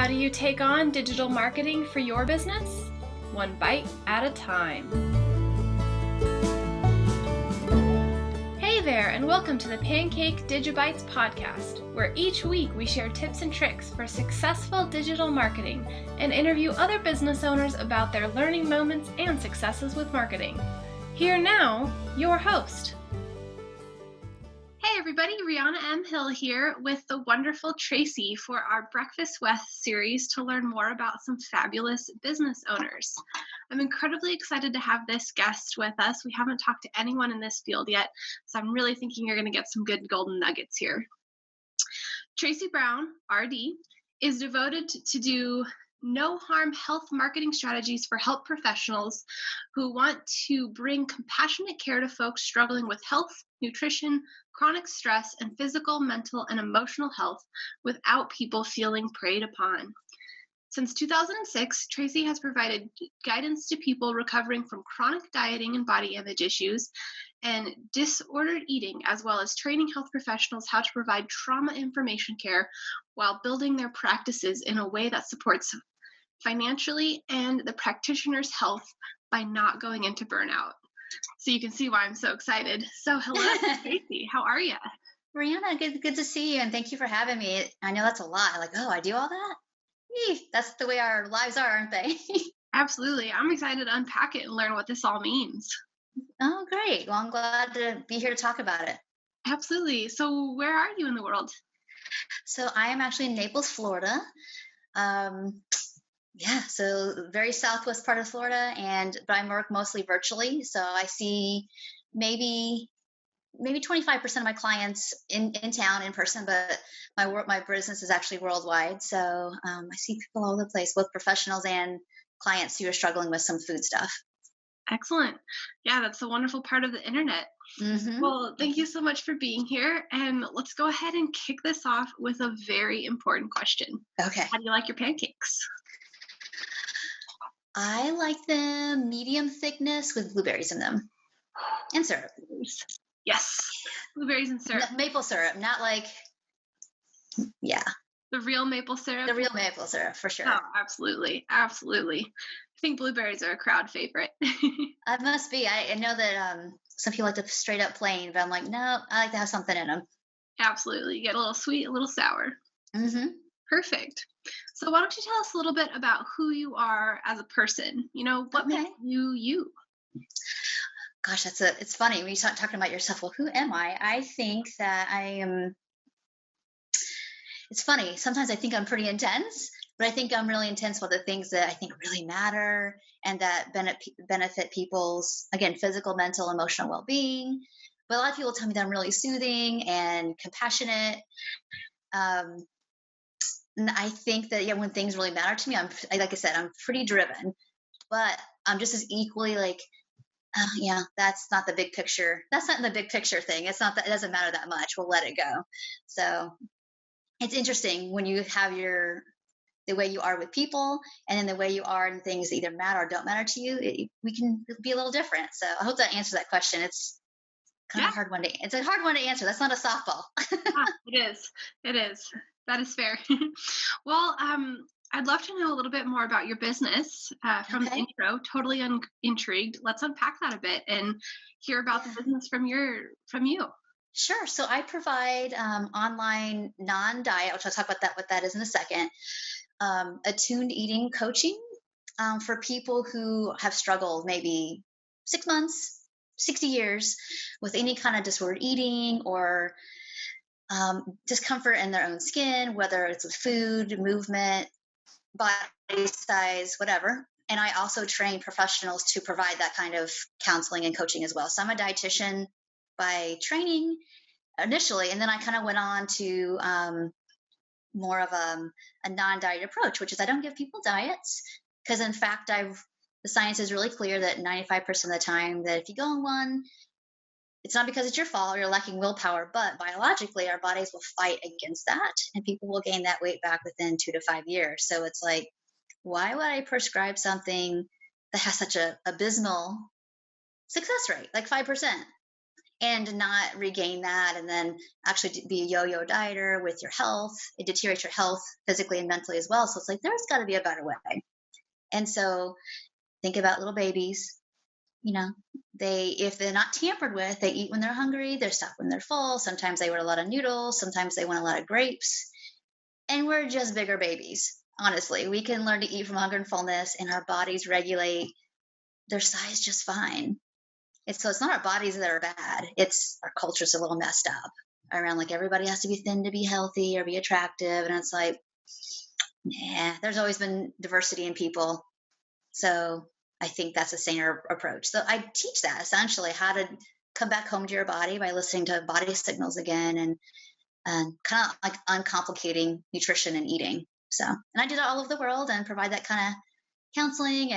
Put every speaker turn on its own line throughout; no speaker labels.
How do you take on digital marketing for your business? One bite at a time. Hey there, and welcome to the Pancake Digibytes Podcast, where each week we share tips and tricks for successful digital marketing and interview other business owners about their learning moments and successes with marketing. Here now, your host. Hey everybody, Rianna M here with the wonderful Tracy for our Breakfast with series to learn more about some fabulous business owners. I'm incredibly excited to have this guest with us. We haven't talked to anyone in this field yet, so I'm really thinking you're going to get some good golden nuggets here. Tracy Brown, RD, is devoted to do no-harm health marketing strategies for health professionals who want to bring compassionate care to folks struggling with health, nutrition, chronic stress, and physical, mental, and emotional health without people feeling preyed upon. Since 2006, Tracy has provided guidance to people recovering from chronic dieting and body image issues and disordered eating, as well as training health professionals how to provide trauma information care while building their practices in a way that supports financially and the practitioner's health by not going into burnout. So you can see why I'm so excited. So hello, Tracy. How are you?
Rianna, good to see you, and thank you for having me. I know that's a lot. Like, oh, I do all that? That's the way our lives are, aren't they?
Absolutely. I'm excited to unpack it and learn what this all means.
Oh, great. Well, I'm glad to be here to talk about it.
Absolutely. So where are you in the world?
So I am actually in Naples, Florida. So very southwest part of Florida, but I work mostly virtually. So I see maybe 25% of my clients in town in person, but my business is actually worldwide. So I see people all over the place, both professionals and clients who are struggling with some food stuff.
Excellent. Yeah, that's a wonderful part of the internet. Mm-hmm. Well, thank you so much for being here. And let's go ahead and kick this off with a very important question.
Okay.
How do you like your pancakes?
I like them medium thickness with blueberries in them and syrup.
Yes, blueberries and syrup.
No, maple syrup, not like,
the real maple syrup?
The real maple syrup, for sure.
Oh, absolutely. Absolutely. I think blueberries are a crowd favorite.
It must be. I know that some people like to straight up plain, but I'm like, no, I like to have something in them.
Absolutely. You get a little sweet, a little sour.
Mm-hmm.
Perfect. So why don't you tell us a little bit about who you are as a person? What makes you you?
Gosh, it's funny when you start talking about yourself. Well, who am I? I think that I am. It's funny. Sometimes I think I'm pretty intense, but I think I'm really intense about the things that I think really matter and that benefit people's, again, physical, mental, emotional well-being. But a lot of people tell me that I'm really soothing and compassionate. And I think that, when things really matter to me, like I said, I'm pretty driven, but I'm just as equally like, that's not the big picture. That's not the big picture thing. It's not that it doesn't matter that much. We'll let it go. So it's interesting when you have the way you are with people and then the way you are in things that either matter or don't matter to you, we can be a little different. So I hope that answers that question. It's kind of a hard one to, it's a hard one to answer. That's not a softball.
It is. That is fair. Well, I'd love to know a little bit more about your business from the intro. Totally intrigued. Let's unpack that a bit and hear about the business from you.
Sure. So I provide online non-diet, which I'll talk about what that is in a second, attuned eating coaching for people who have struggled maybe 6 months, 60 years with any kind of disordered eating or discomfort in their own skin, whether it's with food, movement, body size, whatever. And I also train professionals to provide that kind of counseling and coaching as well. So I'm a dietitian by training initially, and then I kind of went on to more of a non-diet approach, which is I don't give people diets because, in fact, the science is really clear that 95% of the time that if you go on one, it's not because it's your fault or you're lacking willpower, but biologically our bodies will fight against that and people will gain that weight back within 2 to 5 years. So it's like, why would I prescribe something that has such a abysmal success rate, like 5%? and not regain that, and then actually be a yo-yo dieter with your health. It deteriorates your health physically and mentally as well. So it's like, there's got to be a better way. And so think about little babies. If they're not tampered with, they eat when they're hungry, they're stuffed when they're full. Sometimes they want a lot of noodles, sometimes they want a lot of grapes, and we're just bigger babies. Honestly, we can learn to eat from hunger and fullness, and our bodies regulate their size just fine. So it's not our bodies that are bad. It's our culture's a little messed up around, like, everybody has to be thin to be healthy or be attractive. And it's like, nah, there's always been diversity in people. So I think that's a saner approach. So I teach that, essentially, how to come back home to your body by listening to body signals again, and kind of like uncomplicating nutrition and eating. So, and I do that all over the world and provide that kind of counseling.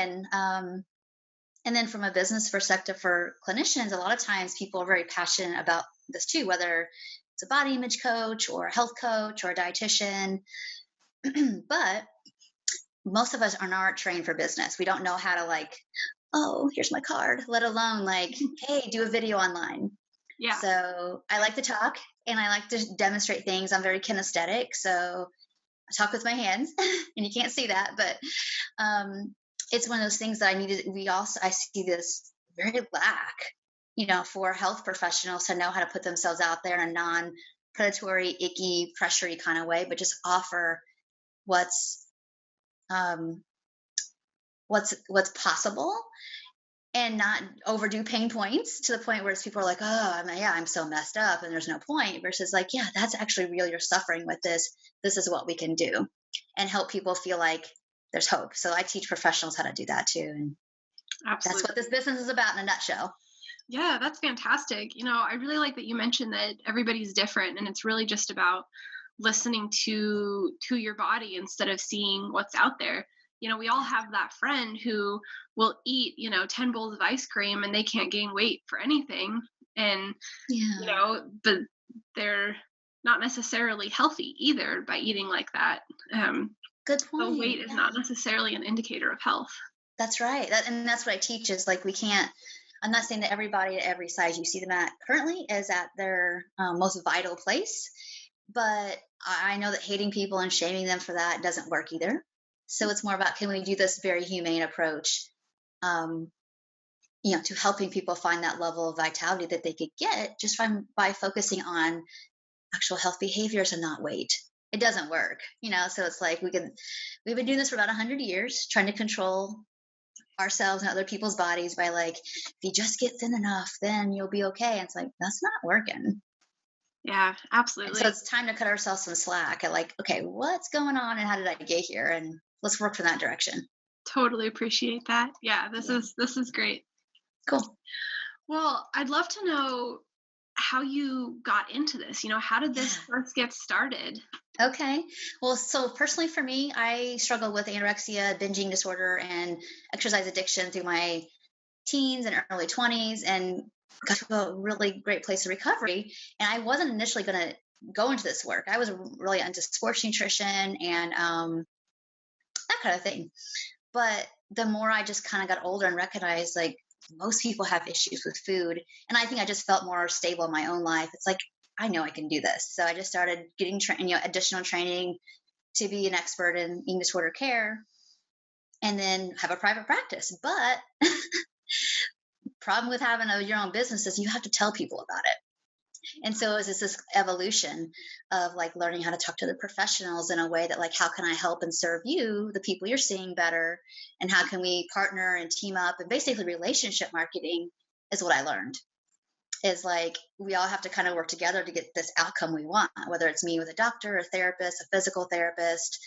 And then from a business perspective for clinicians, a lot of times people are very passionate about this too, whether it's a body image coach or a health coach or a dietitian. But most of us are not trained for business. We don't know how to, like, oh, here's my card, let alone like, hey, do a video online.
Yeah.
So I like to talk and I like to demonstrate things. I'm very kinesthetic. So I talk with my hands and you can't see that, but it's one of those things that I see this very lack, for health professionals to know how to put themselves out there in a non-predatory, icky, pressury kind of way, but just offer what's possible and not overdo pain points to the point where people are like, oh, I'm so messed up and there's no point, versus like, yeah, that's actually real. You're suffering with this. This is what we can do, and help people feel like there's hope. So I teach professionals how to do that too. And
Absolutely.
That's what this business is about in a nutshell.
Yeah, that's fantastic. I really like that you mentioned that everybody's different, and it's really just about listening to your body instead of seeing what's out there. We all have that friend who will eat, 10 bowls of ice cream and they can't gain weight for anything. And, but they're not necessarily healthy either by eating like that.
Good point.
So weight is not necessarily an indicator of health.
That's right. And that's what I teach is, like, I'm not saying that everybody at every size you see them at currently is at their most vital place, but I know that hating people and shaming them for that doesn't work either. So it's more about, can we do this very humane approach, to helping people find that level of vitality that they could get just by focusing on actual health behaviors and not weight. It doesn't work, so it's like we've been doing this for about 100 years, trying to control ourselves and other people's bodies by, like, if you just get thin enough, then you'll be okay. And it's like, that's not working.
Yeah, absolutely.
So it's time to cut ourselves some slack at, like, okay, what's going on and how did I get here? And let's work from that direction.
Totally appreciate that. Yeah, this is great.
Cool.
Well, I'd love to know how you got into this. How did this first get started?
Okay. Well, so personally for me, I struggled with anorexia, binging disorder, and exercise addiction through my teens and early 20s, and got to a really great place of recovery. And I wasn't initially going to go into this work. I was really into sports nutrition and that kind of thing. But the more I just kind of got older and recognized, like, most people have issues with food. And I think I just felt more stable in my own life. It's like, I know I can do this. So I just started getting additional training to be an expert in eating disorder care, and then have a private practice. But problem with having your own business is you have to tell people about it. And so it was this evolution of, like, learning how to talk to the professionals in a way that, like, how can I help and serve you, the people you're seeing, better? And how can we partner and team up? And basically relationship marketing is what I learned. Is like, we all have to kind of work together to get this outcome we want, whether it's me with a doctor, a therapist, a physical therapist,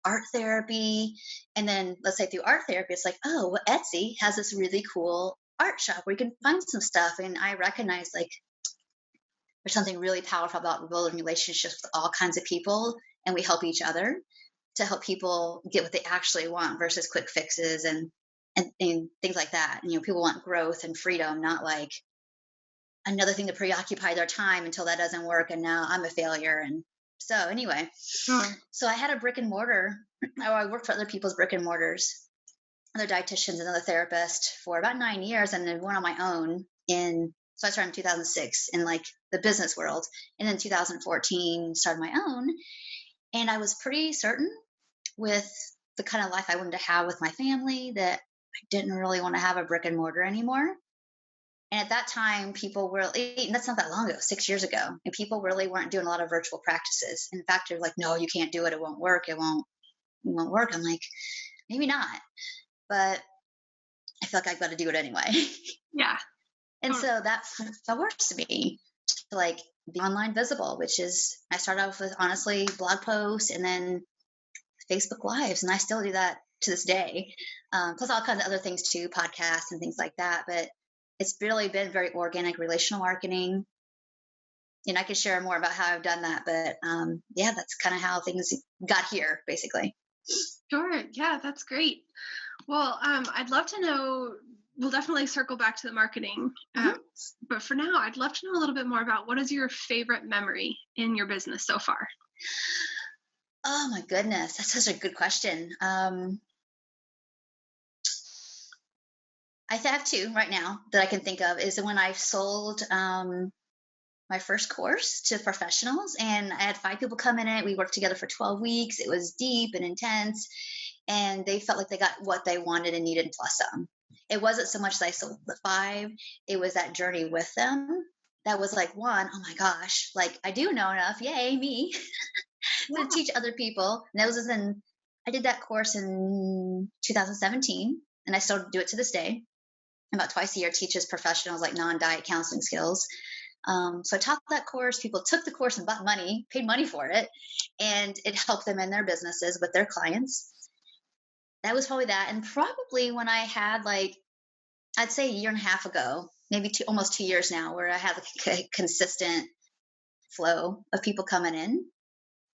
art therapy. And then let's say through art therapy, it's like, oh, well, Etsy has this really cool art shop where you can find some stuff. And I recognize, like, there's something really powerful about building relationships with all kinds of people, and we help each other to help people get what they actually want versus quick fixes and things like that. People want growth and freedom, not like another thing to preoccupy their time until that doesn't work and now I'm a failure. And so anyway, So I had a brick and mortar, or I worked for other people's brick and mortars, other dietitians and other therapists for about 9 years, and then went on my own in So I started in 2006 in like the business world. And then 2014 started my own. And I was pretty certain with the kind of life I wanted to have with my family that I didn't really want to have a brick and mortar anymore. And at that time, people were, and that's not that long ago, 6 years ago, and people really weren't doing a lot of virtual practices. In fact, they're like, no, you can't do it. It won't work. It won't work. I'm like, maybe not, but I feel like I've got to do it anyway.
Yeah.
And so that forced me to like be online visible, which is, I started off with honestly blog posts and then Facebook Lives. And I still do that to this day. Plus all kinds of other things too, podcasts and things like that. But it's really been very organic relational marketing. And I could share more about how I've done that. But yeah, that's kind of how things got here, basically.
Sure. Yeah, that's great. Well, I'd love to know, we'll definitely circle back to the marketing. But for now, I'd love to know a little bit more about what is your favorite memory in your business so far?
Oh my goodness. That's such a good question. I have two right now that I can think of is when I sold my first course to professionals, and I had 5 people come in it. We worked together for 12 weeks. It was deep and intense, and they felt like they got what they wanted and needed plus some. It wasn't so much that I sold the 5. It was that journey with them. That was like, one, oh my gosh, like I do know enough. Yay, me. To teach other people. And I did that course in 2017, and I still do it to this day. About twice a year, teaches professionals like non-diet counseling skills. So I taught that course. People took the course and paid money for it, and it helped them in their businesses with their clients. That was probably that. And probably when I had I'd say a year and a half ago, maybe almost 2 years now, where I had a consistent flow of people coming in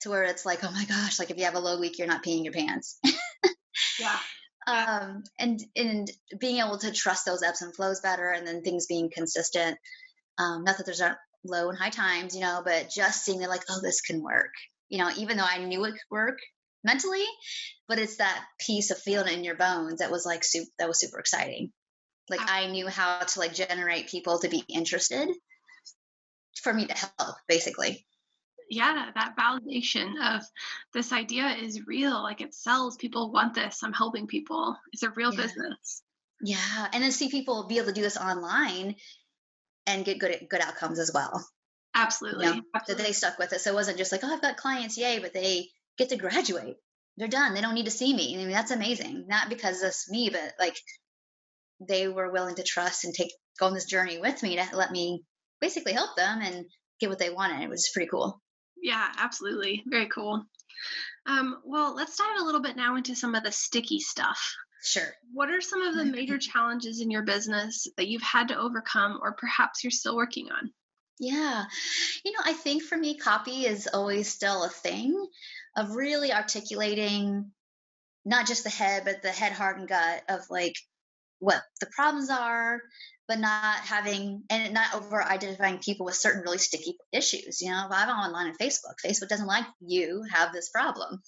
to where it's like, oh my gosh, like if you have a low week, you're not peeing your pants.
Yeah.
And being able to trust those ebbs and flows better, and then things being consistent. Not that there's not low and high times, but just seeing it like, oh, this can work, even though I knew it could work mentally, but it's that piece of feeling it in your bones that was that was super exciting. Like I knew how to generate people to be interested for me to help, basically.
Yeah, that validation of this idea is real. Like it sells. People want this. I'm helping people. It's a real business.
Yeah. And then see people be able to do this online and get good outcomes as well.
Absolutely.
That they stuck with it. So it wasn't just like, oh, I've got clients, yay, but they get to graduate. They're done. They don't need to see me. I mean, that's amazing. Not because it's me, but they were willing to trust and go on this journey with me to let me basically help them and get what they wanted. It was pretty cool.
Yeah, absolutely. Very cool. Well, let's dive a little bit now into some of the sticky stuff.
Sure.
What are some of the major challenges in your business that you've had to overcome, or perhaps you're still working on?
Yeah. I think for me, copy is always still a thing of really articulating not just the head, but the head, heart, and gut of what the problems are, but not over identifying people with certain really sticky issues. If I'm online on Facebook doesn't like you have this problem.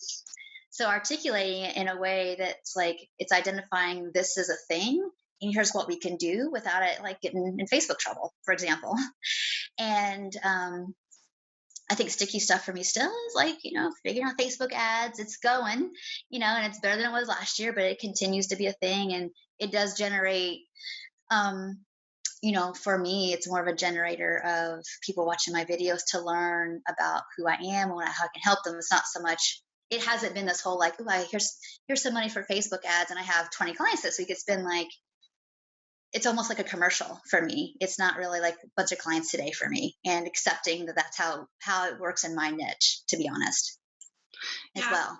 So articulating it in a way that's it's identifying this is a thing and here's what we can do without it getting in Facebook trouble, for example. And I think sticky stuff for me still is figuring out Facebook ads. It's going, and it's better than it was last year, but it continues to be a thing. And it does generate, for me, it's more of a generator of people watching my videos to learn about who I am and how I can help them. It's not so much, it hasn't been this whole here's some money for Facebook ads and I have 20 clients this week. It's been it's almost like a commercial for me. It's not really a bunch of clients today for me, and accepting that that's how it works in my niche, to be honest, as well.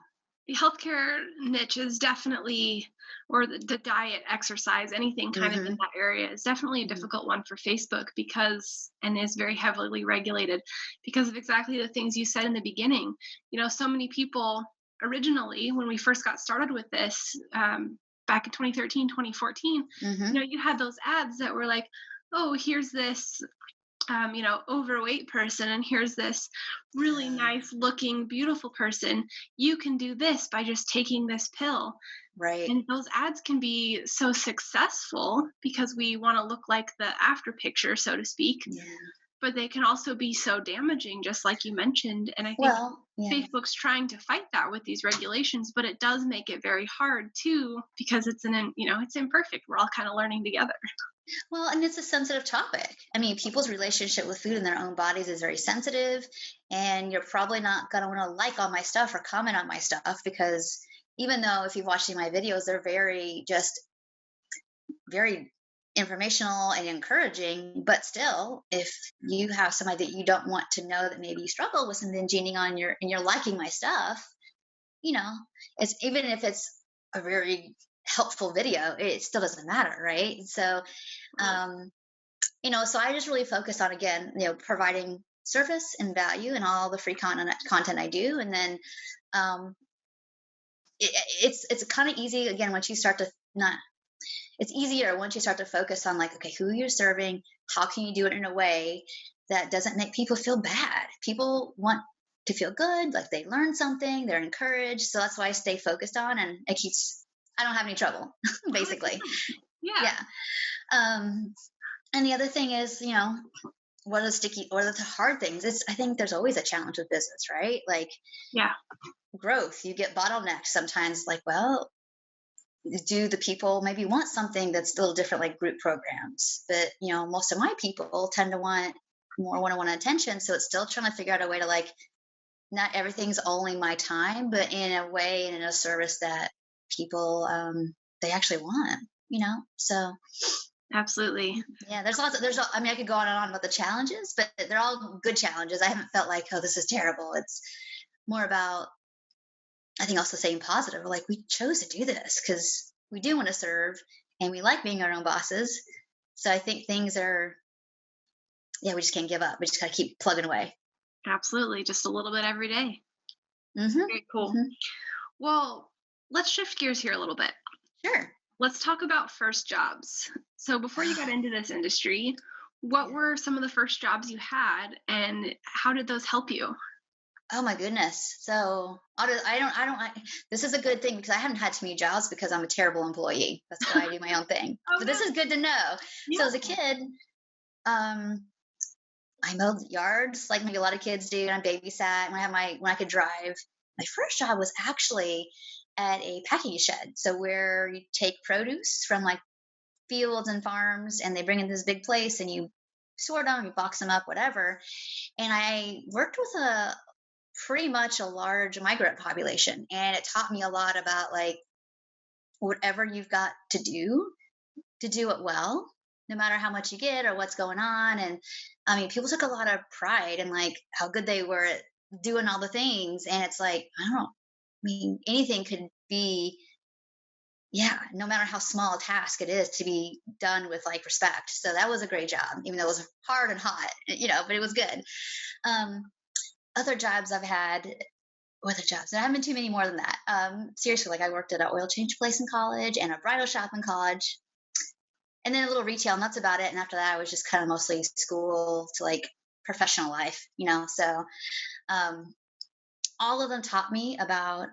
The healthcare niche is definitely, or the diet, exercise, anything kind of in that area is definitely a difficult one for Facebook and is very heavily regulated because of exactly the things you said in the beginning. So many people originally, when we first got started with this, back in 2013, 2014, you had those ads that were like, oh, here's this overweight person, and here's this really nice looking, beautiful person. You can do this by just taking this pill.
Right.
And those ads can be so successful because we want to look like the after picture, so to speak.
Yeah.
But they can also be so damaging, just like you mentioned. And I think
Well, yeah.
Facebook's trying to fight that with these regulations, but it does make it very hard too, because it's it's imperfect. We're all kind of learning together.
Well, and it's a sensitive topic. I mean, people's relationship with food in their own bodies is very sensitive, and you're probably not going to want to like all my stuff or comment on my stuff, because even though if you've watched my videos, they're very informational and encouraging, but still, if you have somebody that you don't want to know that maybe you struggle with some binge eating and you're liking my stuff, it's, even if it's a very helpful video, it still doesn't matter, right? So so I just really focus on, again, providing service and value in all the free content I do. And then it's kind of easy, again, once you start to not it's easier once you start to focus on, like, okay, who you're serving, how can you do it in a way that doesn't make people feel bad. People want to feel good, like they learned something, they're encouraged. So that's why I stay focused on, and I don't have any trouble basically.
Yeah.
And the other thing is, what are the hard things? I think there's always a challenge with business, right? Like,
yeah,
growth, you get bottlenecked sometimes. Like, well, do the people maybe want something that's a little different, like group programs? But most of my people tend to want more one-on-one attention. So it's still trying to figure out a way to, like, not everything's only my time, but in a way and in a service that people they actually want. So
absolutely.
yeah, I mean, I could go on and on about the challenges, but they're all good challenges. I haven't felt like, oh, this is terrible. It's more about, I think, also saying positive. Like, we chose to do this because we do want to serve and we like being our own bosses. So I think things are, we just can't give up. We just got to keep plugging away.
Absolutely. Just a little bit every day.
Mm-hmm.
Very cool.
Mm-hmm.
Well, let's shift gears here a little bit.
Sure.
Let's talk about first jobs. So before you got into this industry, what were some of the first jobs you had, and how did those help you?
Oh my goodness. So this is a good thing, because I haven't had too many jobs because I'm a terrible employee. That's why I do my own thing. So this is good to know. Yeah. So as a kid, I mowed yards like maybe a lot of kids do, and I babysat when I could drive. My first job was actually at a packing shed. So where you take produce from, like, fields and farms, and they bring in this big place, and you sort them, you box them up, whatever. And I worked with pretty much a large migrant population, and it taught me a lot about, like, whatever you've got to do it well, no matter how much you get or what's going on. And I mean, people took a lot of pride in, like, how good they were at doing all the things. And it's like, anything could be, no matter how small a task it is, to be done with, like, respect. So that was a great job, even though it was hard and hot, but it was good. Other jobs I've had, there haven't been too many more than that. Seriously, like, I worked at an oil change place in college and a bridal shop in college, and then a little retail, and that's about it. And after that, I was just kind of mostly school to, like, professional life, so all of them taught me about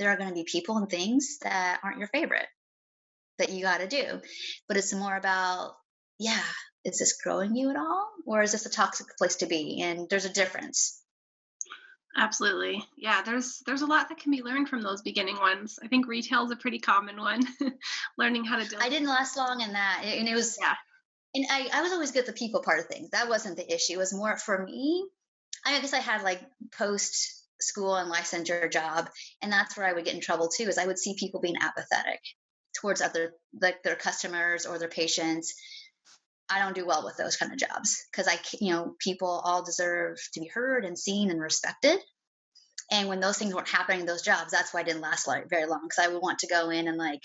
there are going to be people and things that aren't your favorite that you got to do, but it's more about, is this growing you at all, or is this a toxic place to be? And there's a difference.
Absolutely. Yeah, there's a lot that can be learned from those beginning ones. I think retail is a pretty common one. Learning how to deal.
I didn't last long in that, and it was, and I was always good at the people part of things. That wasn't the issue. It was more for me. I guess I had, like, post school and licensure job, and that's where I would get in trouble too, is I would see people being apathetic towards other, like, their customers or their patients. I don't do well with those kind of jobs, because people all deserve to be heard and seen and respected. And when those things weren't happening in those jobs, that's why I didn't last very long, because I would want to go in and, like,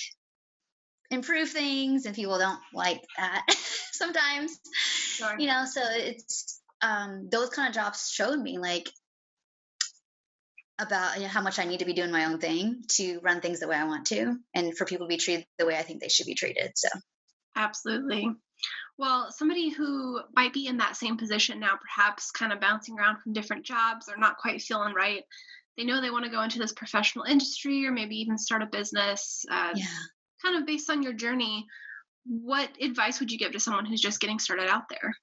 improve things, and people don't like that sometimes. Sure. So it's those kind of jobs showed me, like, about how much I need to be doing my own thing to run things the way I want to, and for people to be treated the way I think they should be treated. So
Absolutely. Well, somebody who might be in that same position now, perhaps kind of bouncing around from different jobs or not quite feeling right, they know they want to go into this professional industry or maybe even start a business,
Yeah.
kind of based on your journey. What advice would you give to someone who's just getting started out there?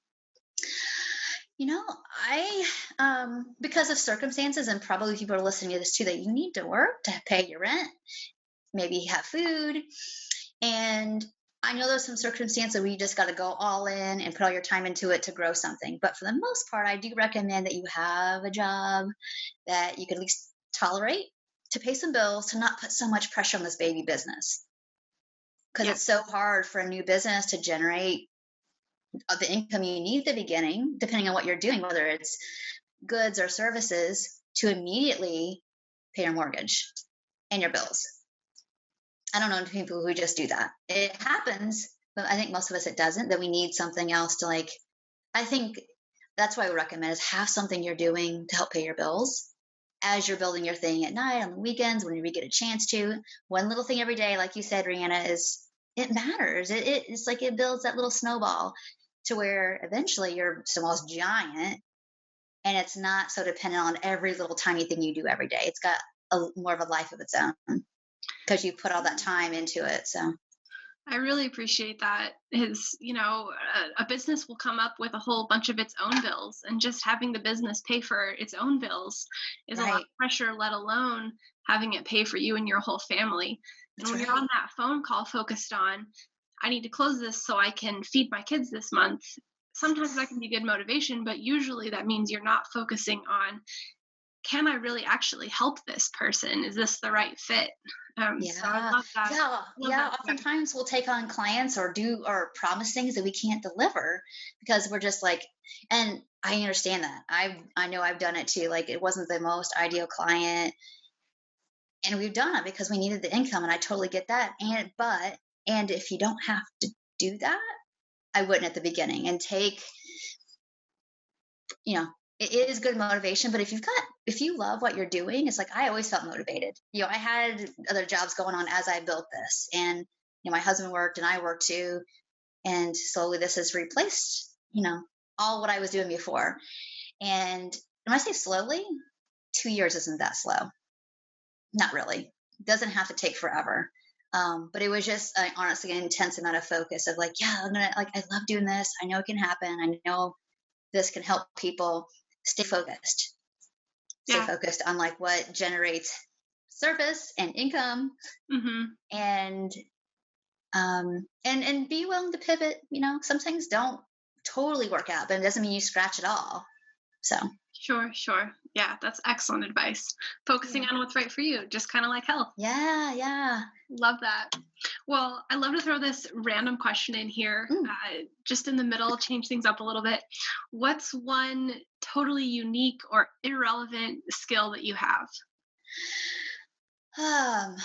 I, because of circumstances, and probably people are listening to this too, that you need to work to pay your rent, maybe have food. And I know there's some circumstances where you just got to go all in and put all your time into it to grow something. But for the most part, I do recommend that you have a job that you can at least tolerate to pay some bills, to not put so much pressure on this baby business. Because
Yeah.
it's so hard for a new business to generate the income you need at the beginning, depending on what you're doing, whether it's goods or services, to immediately pay your mortgage and your bills. I don't know people who just do that. It happens, but I think most of us it doesn't, that we need something else to I think that's why I recommend is have something you're doing to help pay your bills as you're building your thing at night, on the weekends, whenever you get a chance to. One little thing every day, like you said, Rianna, is it matters. It's like it builds that little snowball to where eventually your snowball's giant, and it's not so dependent on every little tiny thing you do every day. It's got more of a life of its own because you put all that time into it. So
I really appreciate that. Is, a business will come up with a whole bunch of its own bills, and just having the business pay for its own bills is a lot
right,
of pressure, let alone having it pay for you and your whole family. And
that's
when you're
right.
on that phone call focused on, I need to close this so I can feed my kids this month, sometimes that can be good motivation, but usually that means you're not focusing on, can I really actually help this person? Is this the right fit? So I
Yeah,
love that. Love
yeah.
that advice.
Oftentimes we'll take on clients or promise things that we can't deliver because we're just and I understand that. I know I've done it too. Like it wasn't the most ideal client, and we've done it because we needed the income, and I totally get that. And if you don't have to do that, I wouldn't at the beginning and take, you know, it is good motivation, but if you love what you're doing, it's like I always felt motivated. I had other jobs going on as I built this, and my husband worked and I worked too, and slowly this has replaced, all what I was doing before. And when I say slowly, 2 years isn't that slow. Not really. It doesn't have to take forever. But it was just honestly an intense amount of focus of yeah, I'm gonna I love doing this. I know it can happen. I know this can help people stay focused. Stay
Yeah.
focused on what generates service and income,
Hmm.
and and be willing to pivot. Some things don't totally work out, but it doesn't mean you scratch it all. So
Sure, sure. Yeah, that's excellent advice. Focusing
yeah,
on what's right for you, just kind of like health.
yeah, yeah.
Love that. Well, I love to throw this random question in here,
Mm.
just in the middle, change things up a little bit. What's one totally unique or irrelevant skill that you have?
Um,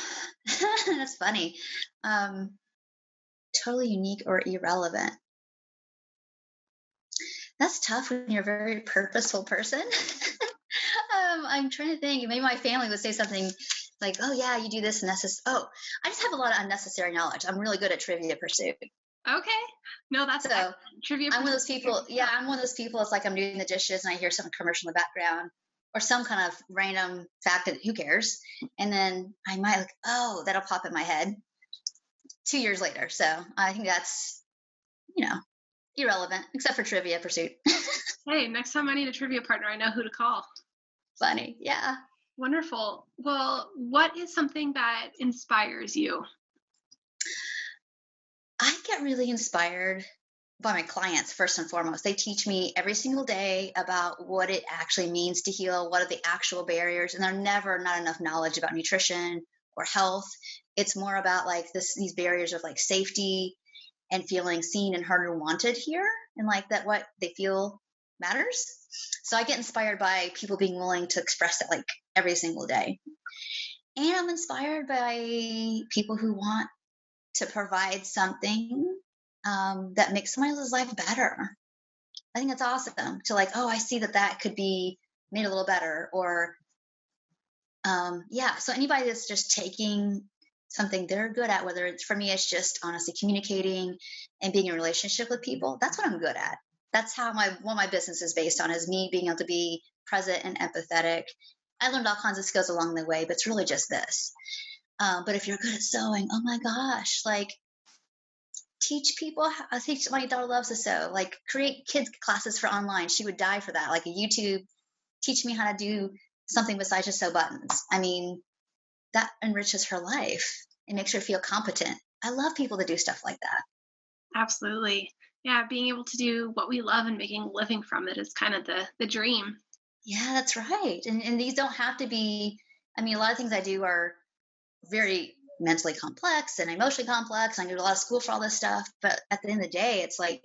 that's funny. Um, Totally unique or irrelevant. That's tough when you're a very purposeful person. I'm trying to think. Maybe my family would say something like, "Oh yeah, you do this and that's just." Oh, I just have a lot of unnecessary knowledge. I'm really good at trivia pursuit.
Okay. No, that's
So
excellent. Trivia
I'm one of
pursuit
those
is good
people.
to
Yeah,
know.
I'm one of those people. It's like I'm doing the dishes and I hear some commercial in the background or some kind of random fact that who cares, and then I might oh, that'll pop in my head 2 years later. So I think that's you know irrelevant except for trivia pursuit.
Hey, next time I need a trivia partner, I know who to call.
Funny, yeah.
Wonderful. Well, what is something that inspires you?
I get really inspired by my clients first and foremost. They teach me every single day about what it actually means to heal, what are the actual barriers, and there's never not enough knowledge about nutrition or health. It's more about these barriers of safety and feeling seen and heard and wanted here, and that what they feel matters. So I get inspired by people being willing to express it every single day. And I'm inspired by people who want to provide something that makes somebody else's life better. I think that's awesome to oh, I see that could be made a little better. Or, yeah. So anybody that's just taking something they're good at, whether it's, for me, it's just honestly communicating and being in a relationship with people. That's what I'm good at. That's how what my business is based on, is me being able to be present and empathetic. I learned all kinds of skills along the way, but it's really just this. But if you're good at sewing, oh my gosh, like teach people. I teach, my daughter loves to sew. Like create kids classes for online. She would die for that. Like a YouTube, teach me how to do something besides just sew buttons. I mean, that enriches her life. It makes her feel competent. I love people that do stuff like that.
Absolutely. Yeah, being able to do what we love and making a living from it is kind of the dream.
Yeah, that's right. And these don't have to be, I mean, a lot of things I do are very mentally complex and emotionally complex. I do a lot of school for all this stuff. But at the end of the day, it's like,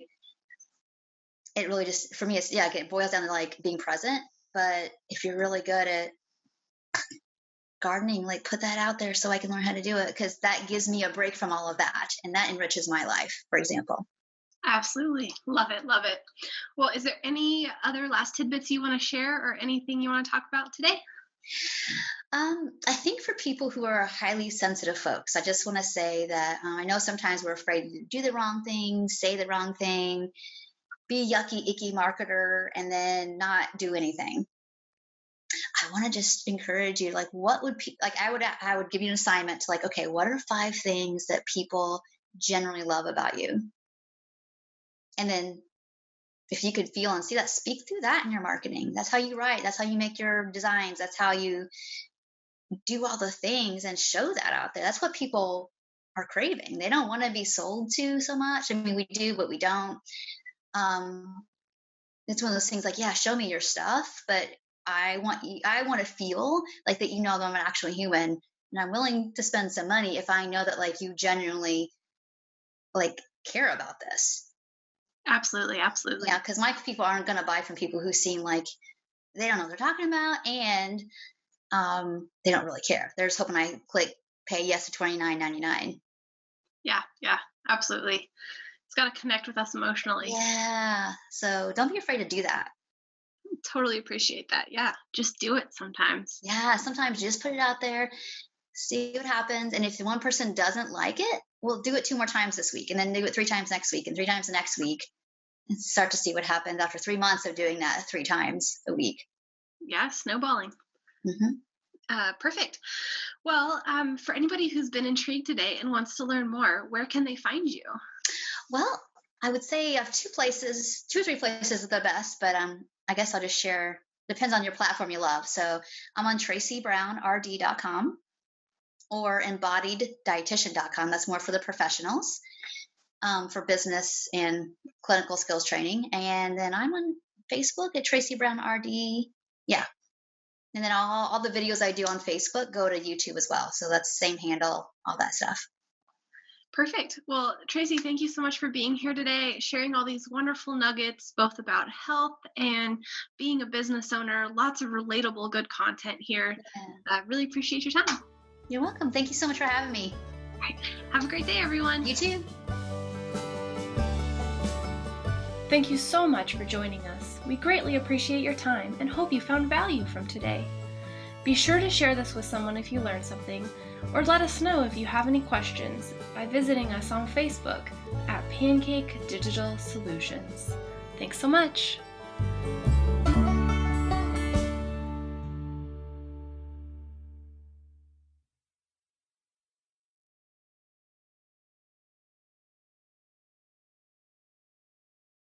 it really just, for me, it's, yeah, it boils down to like being present. But if you're really good at gardening, like put that out there so I can learn how to do it, because that gives me a break from all of that. And that enriches my life, for example.
Absolutely. Love it. Love it. Well, is there any other last tidbits you want to share or anything you want to talk about today?
I think for people who are highly sensitive folks, I just want to say that I know sometimes we're afraid to do the wrong thing, say the wrong thing, be a yucky, icky marketer, and then not do anything. I want to just encourage you, like, what would I would give you an assignment to, like, okay, what are 5 things that people generally love about you? And then if you could feel and see that, speak through that in your marketing. That's how you write. That's how you make your designs. That's how you do all the things and show that out there. That's what people are craving. They don't want to be sold to so much. I mean, we do, but we don't. It's one of those things like, yeah, show me your stuff, but I want to feel like that, you know, that I'm an actual human, and I'm willing to spend some money if I know that, like, you genuinely like care about this.
Absolutely. Absolutely.
Yeah, because my people aren't going to buy from people who seem like they don't know what they're talking about, and they don't really care. They're just hoping I click pay yes to $29.99.
Yeah, absolutely. It's got to connect with us emotionally.
Yeah, so don't be afraid to do that.
Totally appreciate that. Yeah, just do it sometimes.
Yeah, sometimes just put it out there, see what happens, and if one person doesn't like it, we'll do it 2 more times this week, and then do it 3 times next week, and 3 times the next week, and start to see what happens after 3 months of doing that 3 times a week.
Yeah, snowballing.
Mm-hmm.
Perfect. Well, for anybody who's been intrigued today and wants to learn more, where can they find you?
Well, I would say I have 2 or 3 places are the best, but I guess I'll just share. Depends on your platform you love. So I'm on tracybrownrd.com or embodieddietitian.com. That's more for the professionals, for business and clinical skills training. And then I'm on Facebook at Tracy Brown RD. Yeah. And then all the videos I do on Facebook go to YouTube as well. So that's the same handle, all that stuff.
Perfect. Well, Tracy, thank you so much for being here today, sharing all these wonderful nuggets, both about health and being a business owner. Lots of relatable, good content here. I really appreciate your time.
You're welcome. Thank you so much for having me.
All right. Have a great day, everyone.
You too.
Thank you so much for joining us. We greatly appreciate your time and hope you found value from today. Be sure to share this with someone if you learned something, or let us know if you have any questions by visiting us on Facebook at Pancake Digital Solutions. Thanks so much.